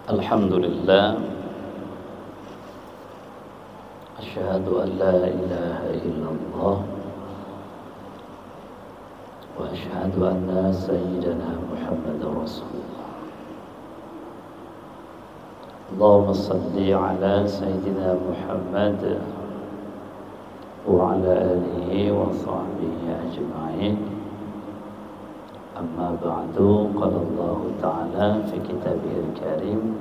Alhamdulillah, asyhadu an la ilaha illallah wa asyhadu anna sayyidana Muhammadar Rasulullah. Allahumma salli ala sayyidina Muhammad wa ala alihi wa sahbihi ajma'in. Amma ba'du, qala Allah Ta'ala fi kitabihil karim,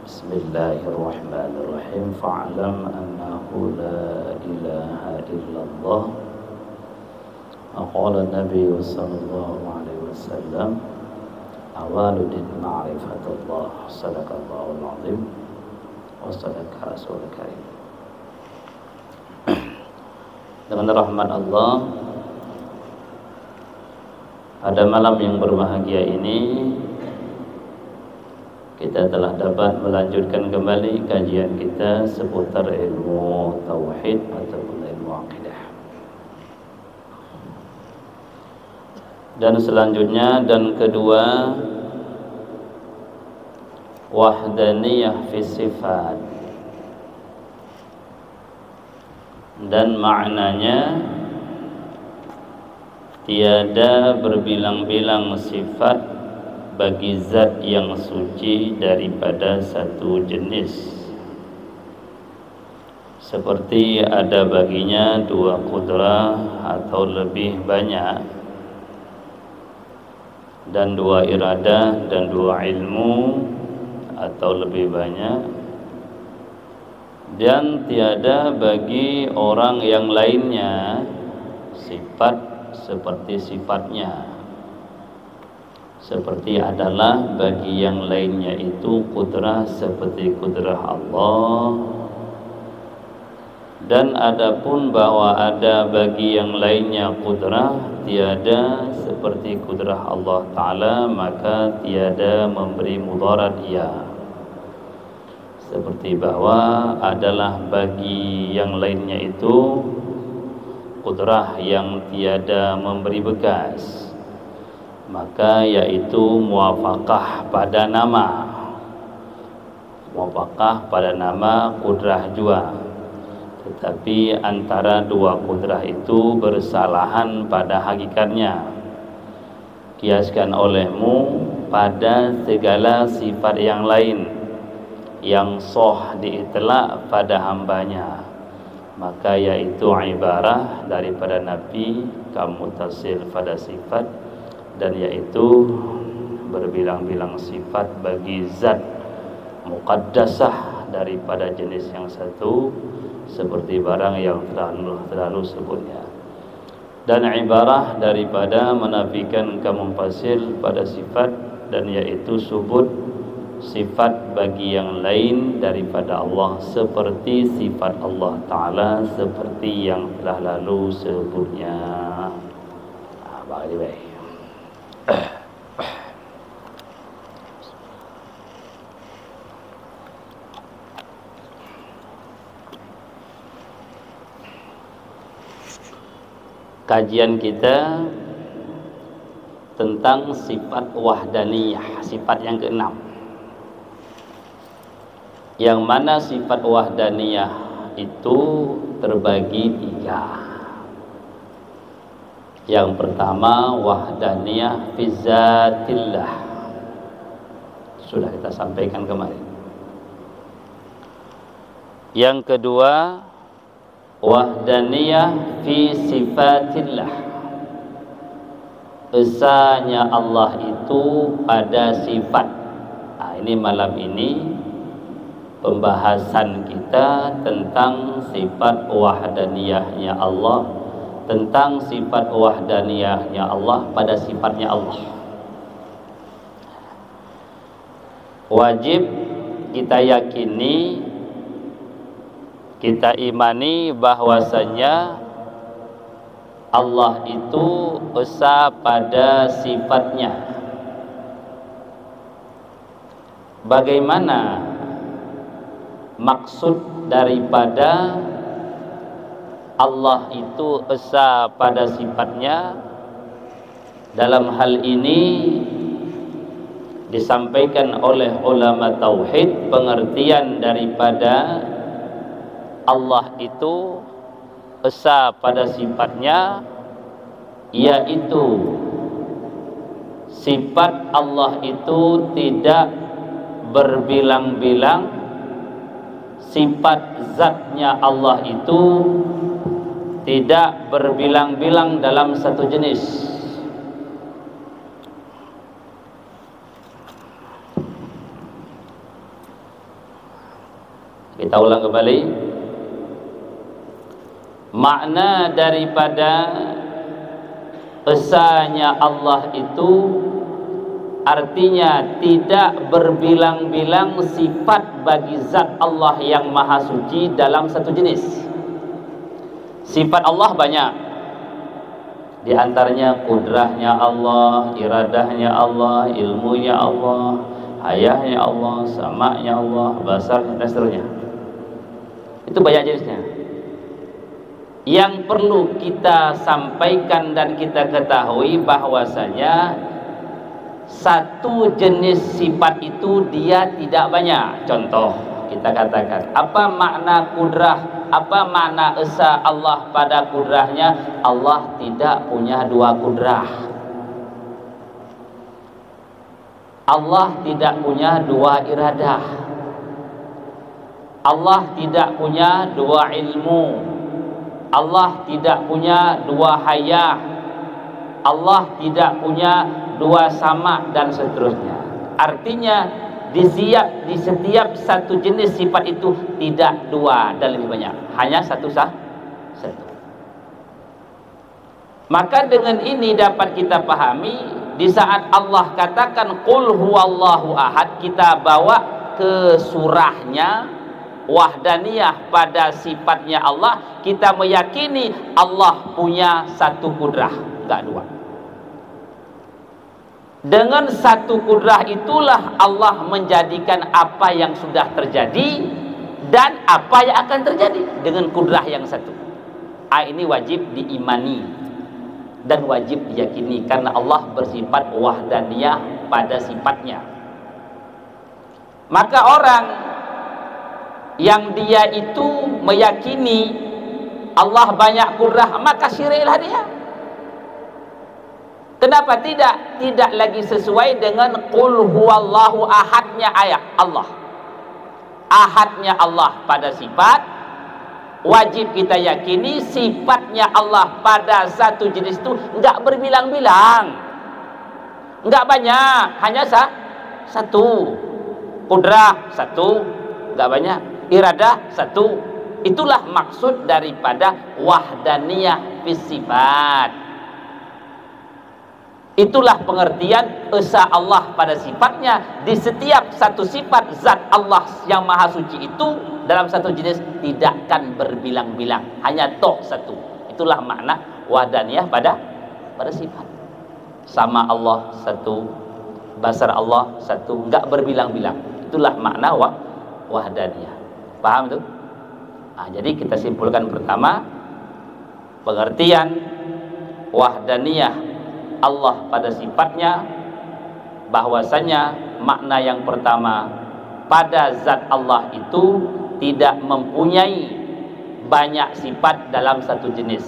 Bismillahirrahmanirrahim, fa'alam annahu la ilaha illallah. Qala Nabi sallallahu alaihi wasallam, awaludin ma'rifatullah, sadaqallahul azim wa sadaqa rasulul karim. Dengan rahmat Allah, pada malam yang berbahagia ini kita telah dapat melanjutkan kembali kajian kita seputar ilmu tauhid ataupun ilmu akidah. Dan selanjutnya dan kedua, wahdaniyah fi sifat, dan maknanya tiada berbilang-bilang sifat bagi zat yang suci daripada satu jenis, seperti ada baginya dua kudrah atau lebih banyak, dan dua iradah dan dua ilmu atau lebih banyak, dan tiada bagi orang yang lainnya sifat seperti sifatnya, seperti adalah bagi yang lainnya itu kudrah seperti kudrah Allah, dan adapun bahwa ada bagi yang lainnya kudrah tiada seperti kudrah Allah Ta'ala, maka tiada memberi mudarat ia, seperti bahwa adalah bagi yang lainnya itu kudrah yang tiada memberi bekas, maka yaitu muwafaqah pada nama, muwafaqah pada nama kudrah jua. Tetapi antara dua kudrah itu bersalahan pada hakikatnya. Kiaskan olehmu pada segala sifat yang lain yang sah diitlak pada hambanya, maka yaitu ibarah daripada Nabi kamu tasil pada sifat, dan yaitu berbilang-bilang sifat bagi zat muqaddasah daripada jenis yang satu, seperti barang yang terlalu sebutnya, dan ibarah daripada menafikan kamu fasil pada sifat, dan yaitu subut sifat bagi yang lain daripada Allah, seperti sifat Allah Ta'ala seperti yang telah lalu sebutnya. Baik. Kajian kita tentang sifat wahdaniyah, sifat yang keenam, yang mana sifat wahdaniyah itu terbagi tiga. Yang pertama, wahdaniyah fi zatillah, sudah kita sampaikan kemarin. Yang kedua, wahdaniyah fi sifatillah, esanya Allah itu pada sifat. Ini malam ini pembahasan kita tentang sifat wahdaniyahnya Allah, tentang sifat wahdaniyahnya Allah pada sifatnya Allah. Wajib kita yakini, kita imani bahwasanya Allah itu esa pada sifatnya. Bagaimana maksud daripada Allah itu esa pada sifatnya? Dalam hal ini disampaikan oleh ulama tauhid, pengertian daripada Allah itu esa pada sifatnya, yaitu sifat Allah itu tidak berbilang-bilang, sifat zatnya Allah itu tidak berbilang-bilang dalam satu jenis. Kita ulang kembali. Makna daripada esanya Allah itu artinya tidak berbilang-bilang sifat bagi zat Allah yang maha suci dalam satu jenis. Sifat Allah banyak, di antaranya kudrahnya Allah, iradahnya Allah, ilmunya Allah, hayahnya Allah, sama'nya Allah, basarnya, dan seterusnya. Itu banyak jenisnya. Yang perlu kita sampaikan dan kita ketahui bahwasanya satu jenis sifat itu dia tidak banyak. Contoh, kita katakan, apa makna kudrah, apa makna esa Allah pada kudrahnya? Allah tidak punya dua kudrah. Allah tidak punya dua iradah. Allah tidak punya dua ilmu. Allah tidak punya dua hayah. Allah tidak punya dua sama, dan seterusnya. Artinya di setiap satu jenis sifat itu tidak dua dan lebih banyak, hanya satu. Maka dengan ini dapat kita pahami, di saat Allah katakan qul huwallahu ahad, kita bawa ke surahnya wahdaniyah pada sifatnya Allah, kita meyakini Allah punya satu kudrah, enggak dua. Dengan satu kudrah itulah Allah menjadikan apa yang sudah terjadi dan apa yang akan terjadi dengan kudrah yang satu. Ini wajib diimani dan wajib diyakini, karena Allah bersifat wahdaniyah pada sifatnya. Maka orang yang dia itu meyakini Allah banyak kudrah, maka syiriklah dia. Kenapa tidak? Tidak lagi sesuai dengan qul huwallahu ahadnya ayat Allah. Ahadnya Allah pada sifat, wajib kita yakini sifatnya Allah pada satu jenis itu enggak berbilang-bilang, enggak banyak, hanya satu. Kudrah satu, enggak banyak. Iradah satu. Itulah maksud daripada wahdaniyah fis sifat. Itulah pengertian esa Allah pada sifatnya. Di setiap satu sifat zat Allah yang maha suci itu dalam satu jenis tidak akan berbilang-bilang, hanya satu. Itulah makna wahdaniyah pada sifat. Sama Allah satu, basar Allah satu, enggak berbilang-bilang. Itulah makna wahdaniyah. Paham tuh? Jadi kita simpulkan pertama, pengertian wahdaniyah Allah pada sifatnya, bahwasanya makna yang pertama, pada zat Allah itu tidak mempunyai banyak sifat dalam satu jenis.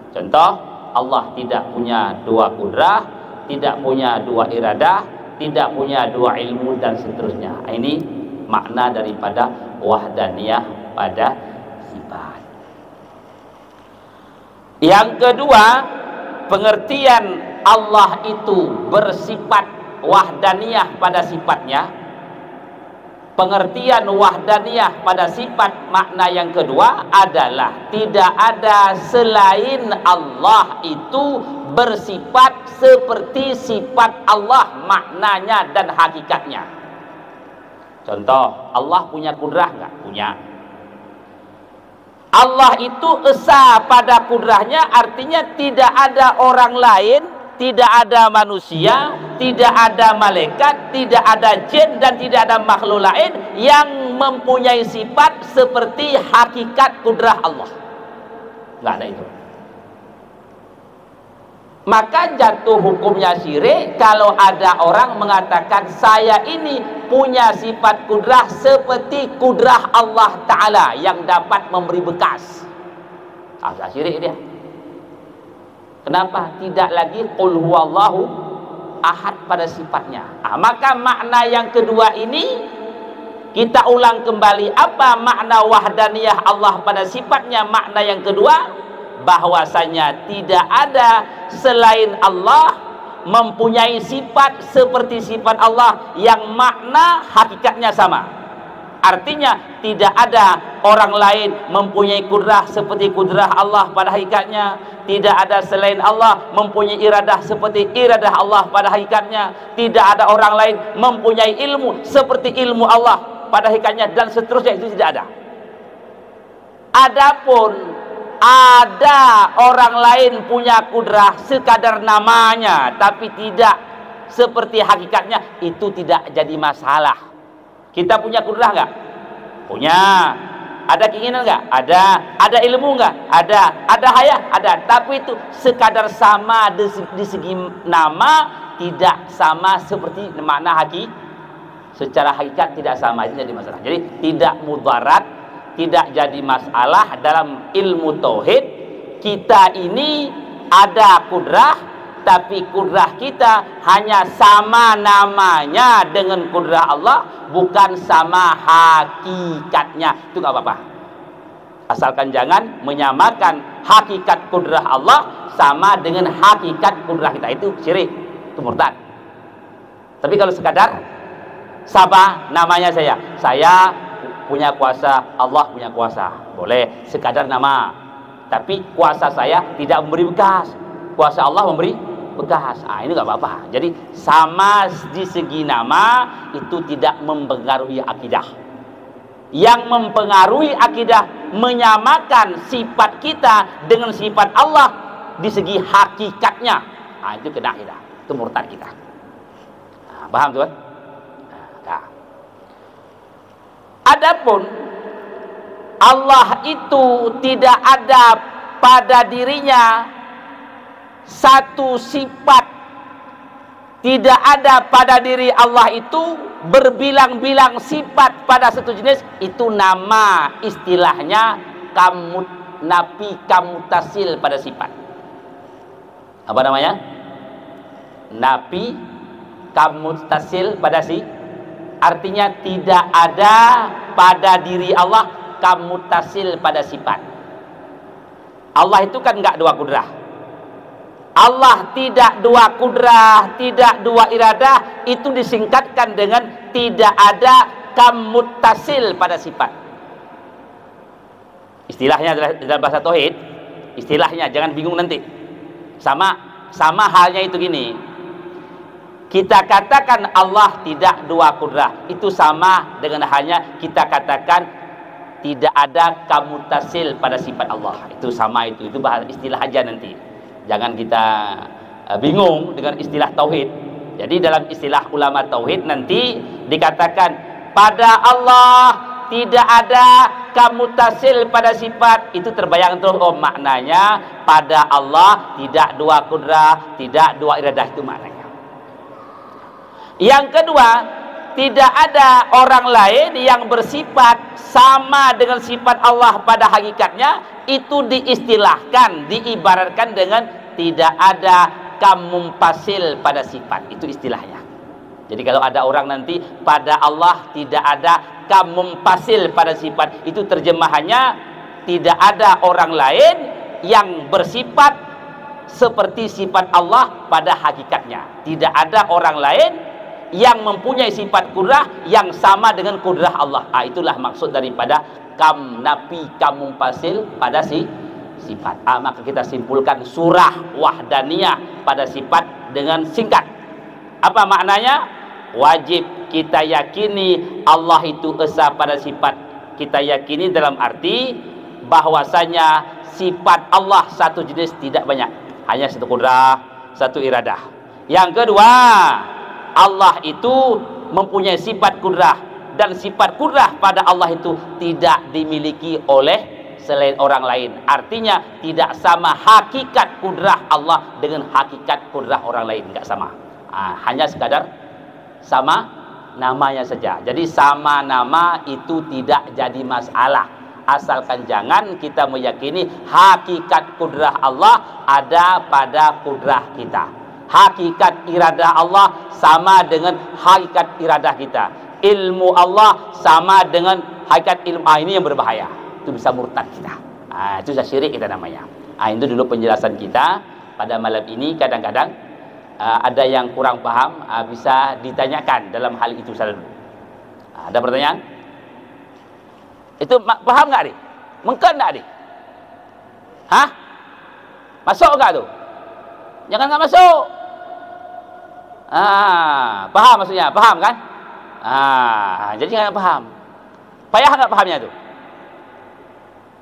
Contoh, Allah tidak punya dua kudrah, tidak punya dua iradah, tidak punya dua ilmu, dan seterusnya. Ini makna daripada wahdaniyah pada sifat. Yang kedua, pengertian Allah itu bersifat wahdaniyah pada sifatnya. Pengertian wahdaniyah pada sifat, makna yang kedua adalah tidak ada selain Allah itu bersifat seperti sifat Allah maknanya dan hakikatnya. Contoh, Allah punya kudrah enggak? Punya. Allah itu esa pada kudrahnya, artinya tidak ada orang lain, tidak ada manusia, tidak ada malaikat, tidak ada jin, dan tidak ada makhluk lain yang mempunyai sifat seperti hakikat kudrah Allah. Enggak ada itu. Maka jatuh hukumnya syirik kalau ada orang mengatakan saya ini punya sifat kudrah seperti kudrah Allah Ta'ala yang dapat memberi bekas. Ada syirik dia. Kenapa? Tidak lagi qul huwallahu ahad pada sifatnya. Maka makna yang kedua ini kita ulang kembali, apa makna wahdaniyah Allah pada sifatnya. Makna yang kedua, bahwasanya tidak ada selain Allah mempunyai sifat seperti sifat Allah yang makna hakikatnya sama. Artinya tidak ada orang lain mempunyai kudrah seperti kudrah Allah pada hakikatnya. Tidak ada selain Allah mempunyai iradah seperti iradah Allah pada hakikatnya. Tidak ada orang lain mempunyai ilmu seperti ilmu Allah pada hakikatnya, dan seterusnya. Itu tidak ada. Adapun ada orang lain punya kudrah sekadar namanya tapi tidak seperti hakikatnya, itu tidak jadi masalah. Kita punya kudrah nggak? Punya. Ada keinginan nggak? Ada. Ada ilmu nggak? Ada. Ada hayah? Ada. Tapi itu sekadar sama di segi nama, tidak sama seperti makna hakiki. Secara hakikat tidak sama, itu jadi masalah. Jadi tidak mudarat, tidak jadi masalah dalam ilmu tauhid. Kita ini ada kudrah, tapi kudrah kita hanya sama namanya dengan kudrah Allah, bukan sama hakikatnya. Itu nggak apa-apa, asalkan jangan menyamakan hakikat kudrah Allah sama dengan hakikat kudrah kita. Itu syirik, itu murtad. Tapi kalau sekadar sama namanya, saya punya kuasa, Allah punya kuasa, boleh sekadar nama, tapi kuasa saya tidak memberi bekas, kuasa Allah memberi bekas. Ini nggak apa-apa. Jadi sama di segi nama itu tidak mempengaruhi akidah. Yang mempengaruhi akidah menyamakan sifat kita dengan sifat Allah di segi hakikatnya. Itu kena kita, itu murtad kita. Paham tuan? Adapun Allah itu tidak ada pada dirinya satu sifat, tidak ada pada diri Allah itu berbilang-bilang sifat pada satu jenis. Itu nama istilahnya nafi kamutasil pada sifat. Apa namanya? Nafi kamutasil pada sifat. Artinya tidak ada pada diri Allah kamutasil pada sifat. Allah itu kan enggak dua kudrah. Allah tidak dua kudrah, tidak dua iradah. Itu disingkatkan dengan tidak ada kamutasil pada sifat. Istilahnya dalam bahasa tauhid, istilahnya jangan bingung nanti. Sama halnya itu gini. Kita katakan Allah tidak dua kudrah, itu sama dengan hanya kita katakan tidak ada kamutasil pada sifat Allah. Itu sama, itu bahasa istilah aja nanti. Jangan kita bingung dengan istilah tauhid. Jadi dalam istilah ulama tauhid nanti dikatakan pada Allah tidak ada kamutasil pada sifat. Itu terbayang terus, oh maknanya pada Allah tidak dua kudrah, tidak dua iradah, itu maknanya. Yang kedua, tidak ada orang lain yang bersifat sama dengan sifat Allah pada hakikatnya. Itu diistilahkan, diibaratkan dengan tidak ada kamumpasil pada sifat. Itu istilahnya. Jadi kalau ada orang nanti pada Allah tidak ada kamumpasil pada sifat, itu terjemahannya tidak ada orang lain yang bersifat seperti sifat Allah pada hakikatnya. Tidak ada orang lain yang mempunyai sifat kudrah yang sama dengan kudrah Allah. Itulah maksud daripada nafi kamumpasil pada sifat. Maka kita simpulkan surah wahdaniyah pada sifat dengan singkat. Apa maknanya? Wajib kita yakini Allah itu esa pada sifat. Kita yakini dalam arti bahwasanya sifat Allah satu jenis, tidak banyak, hanya satu kudrah, satu iradah. Yang kedua, Allah itu mempunyai sifat kudrah, dan sifat kudrah pada Allah itu tidak dimiliki oleh selain orang lain. Artinya tidak sama hakikat kudrah Allah dengan hakikat kudrah orang lain, enggak sama. Hanya sekadar sama namanya saja. Jadi sama nama itu tidak jadi masalah, asalkan jangan kita meyakini hakikat kudrah Allah ada pada kudrah kita. Hakikat iradah Allah sama dengan hakikat iradah kita. Ilmu Allah sama dengan hakikat ilmu. Ini yang berbahaya. Itu bisa murtad kita. Itu bisa syirik kita namanya. Itu dulu penjelasan kita pada malam ini. Kadang-kadang ada yang kurang paham, bisa ditanyakan dalam hal itu selalu. Ada pertanyaan? Itu paham nggak, adik? Mungkin nggak, adik? Hah? Masuk nggak tuh? Jangan nggak masuk. Paham maksudnya? Paham kan? Jadi nggak paham. Payah nggak pahamnya tuh?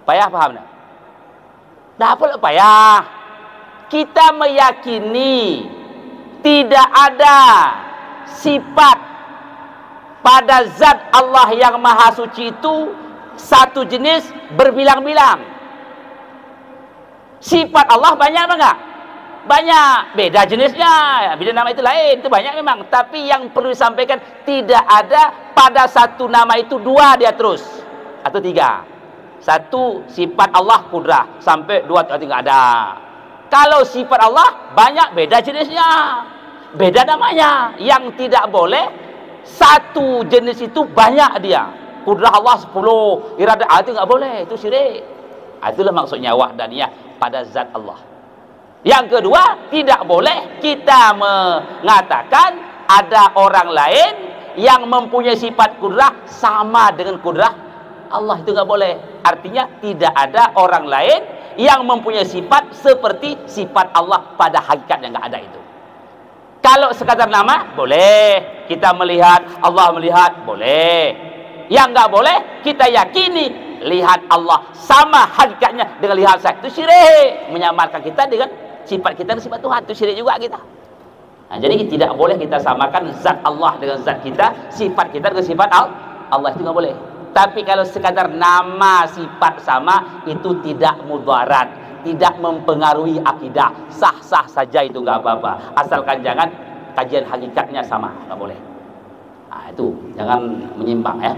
Payah paham nggak? Dah apa payah? Kita meyakini tidak ada sifat pada zat Allah yang maha suci itu satu jenis berbilang-bilang. Sifat Allah banyak apa enggak? Banyak, beda jenisnya, beda nama itu lain, itu banyak memang. Tapi yang perlu disampaikan, tidak ada pada satu nama itu dua dia terus atau tiga. Satu sifat Allah kudrah sampai dua atau tiga ada. Kalau sifat Allah banyak, beda jenisnya, beda namanya. Yang tidak boleh satu jenis itu banyak dia. Kudrah Allah 10, iradah itu nggak boleh, itu syirik. Itulah maksudnya wahdaniyah pada zat Allah. Yang kedua, tidak boleh kita mengatakan ada orang lain yang mempunyai sifat kudrah sama dengan kudrah Allah. Itu nggak boleh. Artinya tidak ada orang lain yang mempunyai sifat seperti sifat Allah pada hakikatnya, nggak ada itu. Kalau sekadar nama, boleh. Kita melihat, Allah melihat, boleh. Yang nggak boleh, kita yakini lihat Allah sama hakikatnya dengan lihat saya. Itu syirik. Menyamarkan kita dengan sifat kita dan sifat Tuhan. Itu syirik juga kita. Jadi tidak boleh kita samakan zat Allah dengan zat kita, sifat kita dengan sifat Allah. Itu nggak boleh. Tapi kalau sekadar nama sifat sama, itu tidak mudarat, tidak mempengaruhi akidah, sah-sah saja, itu nggak apa-apa. Asalkan jangan kajian hakikatnya sama, nggak boleh. Itu jangan menyimpang ya.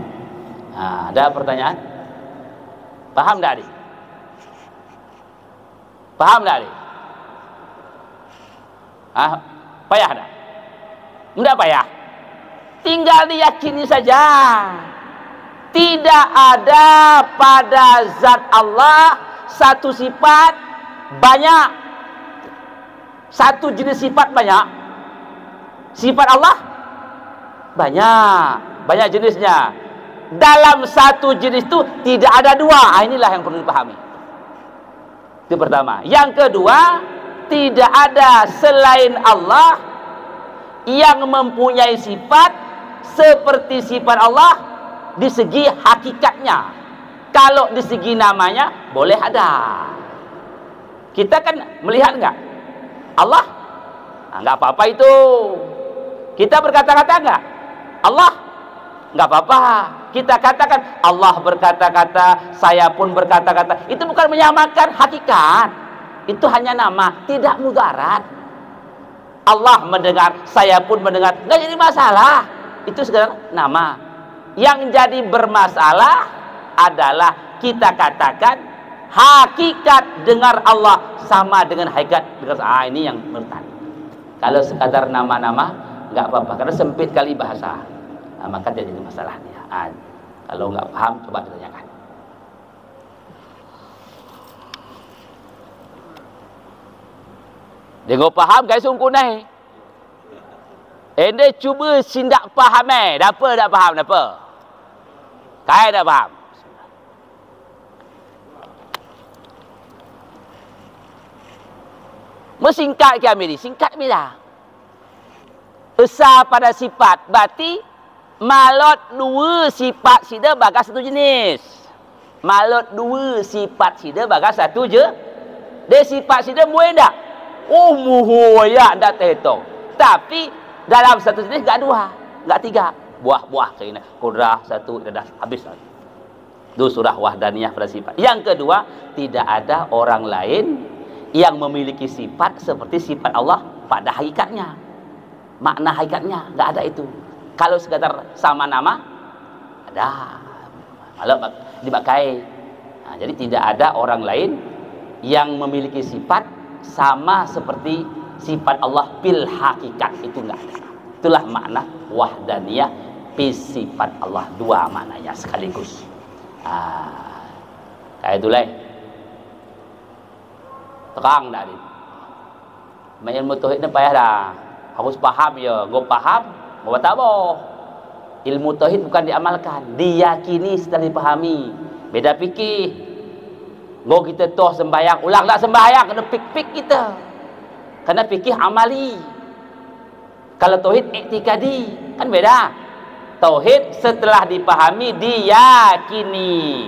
Ada pertanyaan? Paham nggak, adik? Paham nggak, adik? Payah dah? Enggak payah. Tinggal diyakini saja. Tidak ada pada zat Allah satu sifat banyak. Satu jenis sifat banyak. Sifat Allah banyak. Banyak jenisnya. Dalam satu jenis itu tidak ada dua. Inilah yang perlu dipahami. Itu pertama. Yang kedua, tidak ada selain Allah yang mempunyai sifat seperti sifat Allah di segi hakikatnya. Kalau di segi namanya boleh ada. Kita kan melihat enggak? Allah enggak apa-apa itu. Kita berkata-kata enggak? Allah enggak apa-apa. Kita katakan Allah berkata-kata, saya pun berkata-kata. Itu bukan menyamakan hakikat. Itu hanya nama, tidak mudarat. Allah mendengar, saya pun mendengar, nggak jadi masalah. Itu sekedar nama. Yang jadi bermasalah adalah kita katakan hakikat dengar Allah sama dengan hakikat dengar. Ini yang murtad. Kalau sekadar nama-nama nggak apa-apa, karena sempit kali bahasa. Maka jadi masalahnya. Kalau nggak paham, coba ditanyakan. Dia paham guys sungguh naik. Dia cuba sindak faham Dapa tak faham dapa? Kai tak faham. Mesingkat ke ambil ni? Singkat bila? Besar pada sifat. Berarti malot dua sifat sida bagas satu jenis. Malot dua sifat sida bagas satu je. Dia sifat sida muai tak? Muhoyak tak terhitung. Tapi dalam satu jenis tak dua, tak tiga. Buah-buah kena. Kudrah satu dah habis lagi. Itu surah wahdaniyah pada sifat. Yang kedua, tidak ada orang lain yang memiliki sifat seperti sifat Allah pada hakikatnya. Makna hakikatnya nggak ada itu. Kalau sekadar sama nama ada, kalau dipakai. Nah, jadi tidak ada orang lain yang memiliki sifat sama seperti sifat Allah bil hakikat, itu nggak ada. Itulah makna wahdaniyah pi sifat Allah, dua maknanya sekaligus. Kayak itulah terang dari main tauhid ni payah dah, harus paham ya. Gua paham, gua tak boh. Ilmu tauhid bukan diamalkan, diyakini setelah dipahami. Beda fikih. Gua kita toh sembahyang, ulang tak sembahyang, kena fik-fik kita. Kena fikih amali. Kalau tauhid iktikadi kan beda. Tauhid setelah dipahami diyakini.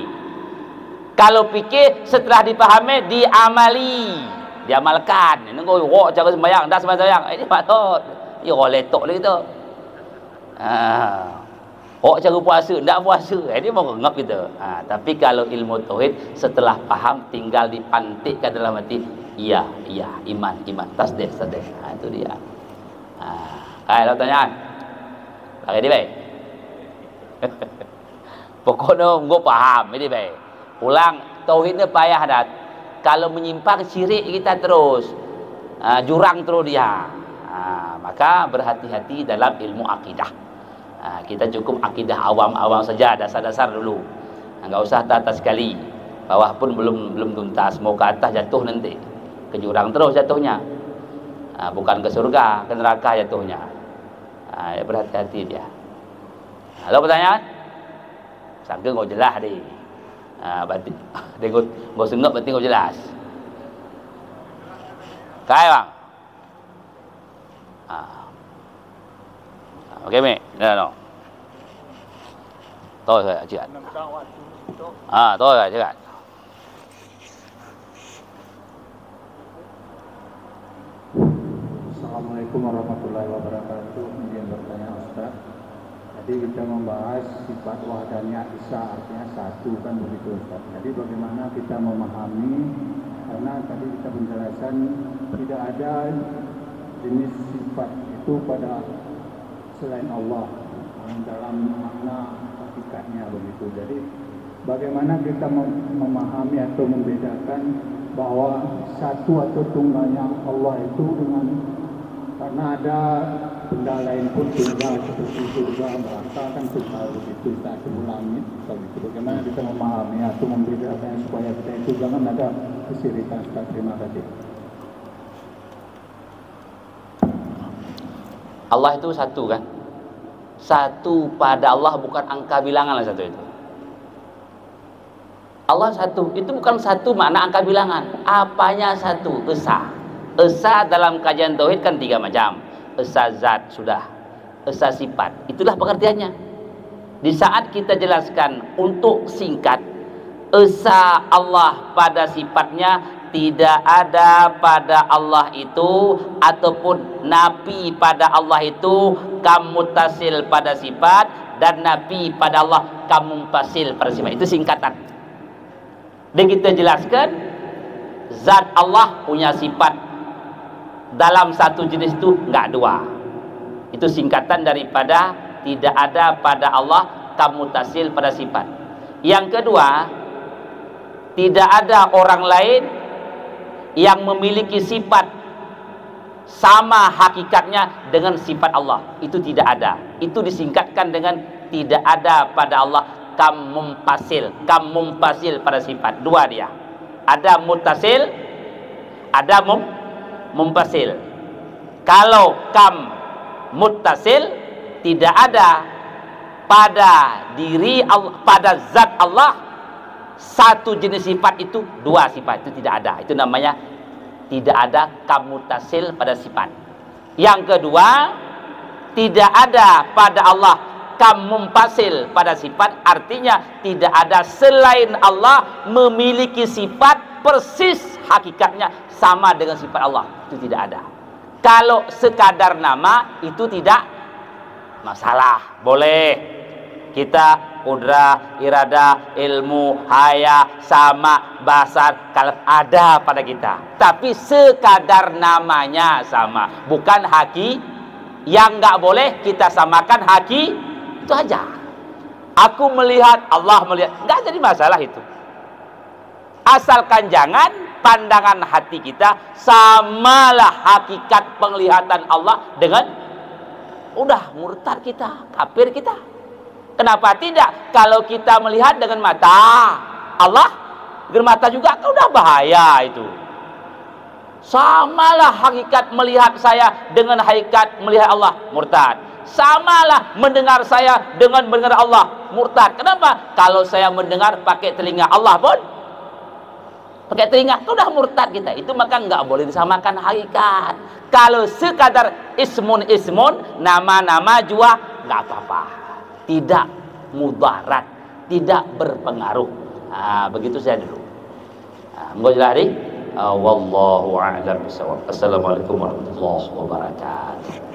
Kalau fikih setelah dipahami diamali, diamalkan. Ini kau cara sembahyang, dah sembahyang. Ini patut. Ini orang letok lagi tu. Cara puasa, tak puasa. Ini mau ngap kita. Tapi kalau ilmu tauhid setelah faham tinggal dipantikkan dalam hati. Iya, iman, tasdik. Itu dia. Kalau pertanyaan. Lagi dia baik. Pokoknya gua paham ini baik. Ulang tauhid ni payah dah. Kalau menyimpang syirik kita terus, jurang terus dia. Maka berhati-hati dalam ilmu akidah. Kita cukup akidah awam-awam saja, dasar-dasar dulu. Enggak usah atas sekali. Bawah pun belum tuntas, mau ke atas jatuh nanti. Ke jurang terus jatuhnya. Bukan ke surga, ke neraka jatuhnya. Ya berhati-hati dia. Halo pertanyaan? Sangka ngau jelas dia. Berarti dia ngau sengap berarti ngau jelas. Kai bang. Okey mek. Dah. Tahu saya cakap. Tahu saya cakap. Assalamualaikum warahmatullahi wabarakatuh. Izin bertanya Ustaz. Tadi kita membahas sifat wahdaniyah Isa, artinya satu kan begitu Ustaz. Jadi bagaimana kita memahami, karena tadi kita penjelasan tidak ada jenis sifat itu pada selain Allah dalam makna hakikatnya begitu. Jadi bagaimana kita memahami atau membedakan bahwa satu atau tunggalnya Allah itu dengan, karena ada benda lain pun tunggal seperti surga, neraka kan tunggal begitu, satu langit begitu. Bagaimana kita memahami atau membedakan supaya kita itu jangan ada kesyirikan. Terima kasih. Allah itu satu kan? Satu pada Allah bukan angka bilangan lah satu itu. Allah satu, itu bukan satu makna angka bilangan. Apanya satu? Esa. Esa dalam kajian tauhid kan 3 macam. Esa zat sudah. Esa sifat. Itulah pengertiannya. Di saat kita jelaskan untuk singkat, esa Allah pada sifatnya, tidak ada pada Allah itu ataupun nafi pada Allah itu kamutasil pada sifat, dan nafi pada Allah kamumpasil pada sifat. Itu singkatan. Dan kita jelaskan zat Allah punya sifat dalam satu jenis itu enggak dua. Itu singkatan daripada tidak ada pada Allah kamutasil pada sifat. Yang kedua, tidak ada orang lain yang memiliki sifat sama hakikatnya dengan sifat Allah. Itu tidak ada. Itu disingkatkan dengan tidak ada pada Allah kamumpasil pada sifat. Dua dia. Ada mutasil, ada mumpasil. Kalau mutasil tidak ada pada diri Allah, pada zat Allah satu jenis sifat itu, dua sifat itu tidak ada. Itu namanya tidak ada kamutasil pada sifat. Yang kedua, tidak ada pada Allah kamumpasil pada sifat, artinya tidak ada selain Allah memiliki sifat persis hakikatnya sama dengan sifat Allah. Itu tidak ada. Kalau sekadar nama itu tidak masalah, boleh kita kudrah, iradah, ilmu, haya, sama, basar, kalb ada pada kita. Tapi sekadar namanya sama, bukan haki. Yang nggak boleh kita samakan haki itu aja. Aku melihat, Allah melihat, nggak jadi masalah itu. Asalkan jangan pandangan hati kita samalah hakikat penglihatan Allah dengan udah murtad kita, kafir kita. Kenapa tidak? Kalau kita melihat dengan mata Allah, dengan mata juga udah bahaya itu. Samalah hakikat melihat saya dengan hakikat melihat Allah, murtad. Samalah mendengar saya dengan mendengar Allah, murtad. Kenapa? Kalau saya mendengar pakai telinga Allah pun pakai telinga, itu udah murtad kita. Itu maka nggak boleh disamakan hakikat. Kalau sekadar ismun, nama-nama juga nggak apa-apa, tidak mudarat, tidak berpengaruh. Begitu saya dulu. Wallahu a'lam bishawab. Assalamualaikum warahmatullahi wabarakatuh.